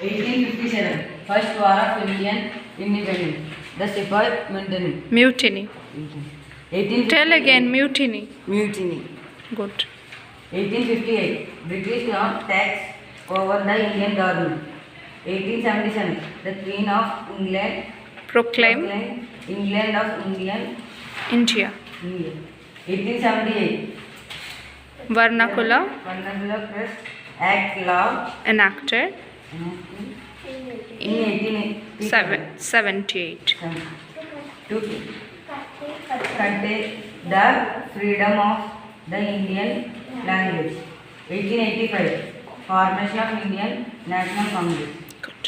1857, First War of Indian Independence. The Sepoy Mutiny. Mutiny. 1858. Tell again, mutiny. Mutiny. Good. 1858, British law tax over the Indian government. 1877, the Queen of England Proclaim England of Indian. India. 1878, Vernacular Vernacular Press Act law enacted in 78. to curtail the freedom of the Indian language. 1885, formation of Indian National Congress. Good.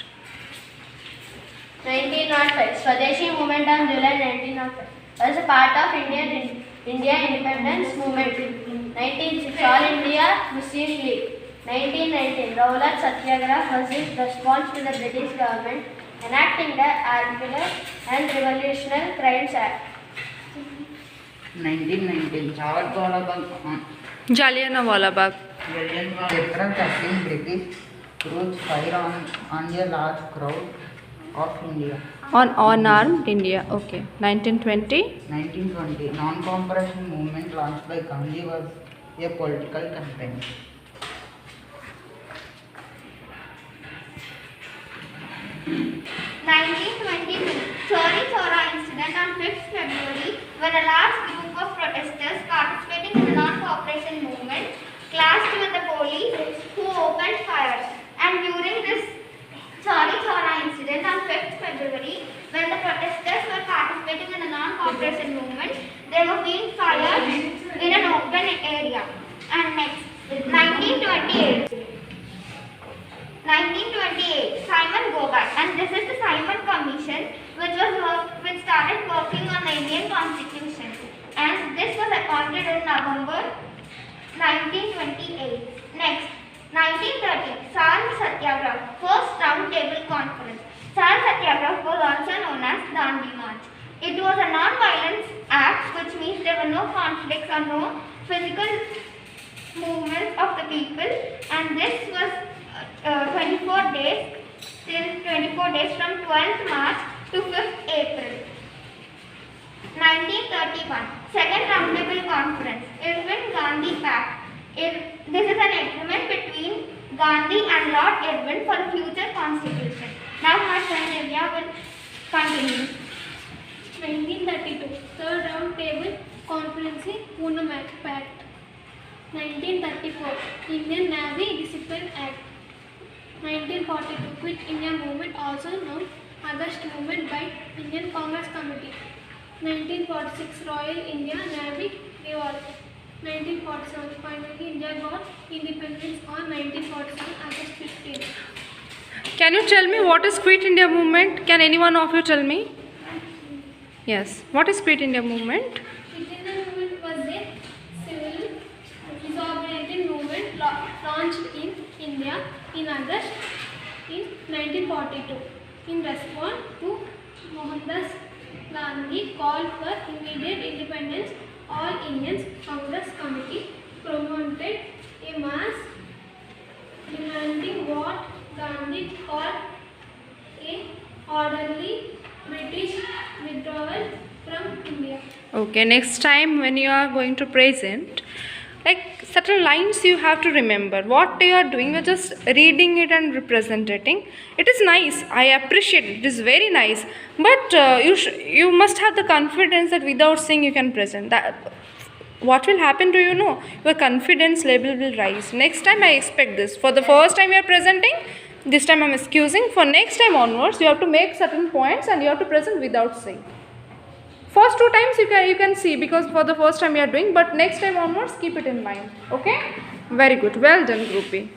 1905, Swadeshi movement on July 1905 was a part of India independence movement. 1906, All India Muslim League. 1919, Rowlatt Satyagraha was in response to the British government enacting the Armed and Revolutionary Crimes Act. 1919, Jallianwala Bagh. Jallianwala Bagh. April 13, British troops fire on a large crowd of India. On unarmed India. Okay. 1920. 1920, non-cooperation movement launched by Gandhi was a political campaign. 1922, Chori Chora incident on 5th February, when a large group of protesters participating in the non-cooperation movement clashed with the police who opened fire. And during this Chori Chora incident on 5th February, when the protesters were participating in the non-cooperation movement, they were being fired in an open area. And next, 1928, Simon Gobat, and this is the Simon Commission, which started working on the Indian Constitution, and this was appointed in November 1928. Next, 1930, Salt Satyagraha, first round table conference. Salt Satyagraha was also known as Dandi March. It was a non-violence act, which means there were no conflicts or no physical movement of the people, and this was 24 days from 12th March to 5th April. 1931, Second Roundtable Conference, Irwin Gandhi Pact. This is an agreement between Gandhi and Lord Irwin for the future constitution. Now my friend Nivya will continue. 1932, Third Round Table Conference, Pune Pact. 1934, Indian Navy Discipline Act. 1942, Quit India Movement, also known August Movement by Indian Congress Committee. 1946, Royal India Navy Revolt. 1947, finally India got independence on 1947 August 15. Can you tell me what is Quit India Movement? Can anyone of you tell me? Yes. What is Quit India Movement? Quit India Movement was a civil disobedient movement launched in India in August in 1942 in response to Mohandas Gandhi called for immediate independence. All Indians Congress Committee promoted a mass demanding what Gandhi called a orderly British withdrawal from India. Okay, next time when you are going to present, like certain lines you have to remember. What you are doing, you're just reading it and representing. It is nice. I appreciate it. It is very nice. But you must have the confidence that without saying you can present. That what will happen to you know? Your confidence level will rise. Next time I expect this. For the first time you are presenting, this time I'm excusing. For next time onwards, you have to make certain points and you have to present without saying. First 2 times you can see, because for the first time you are doing, but next time onwards keep it in mind. Okay, very good, well done, Group B.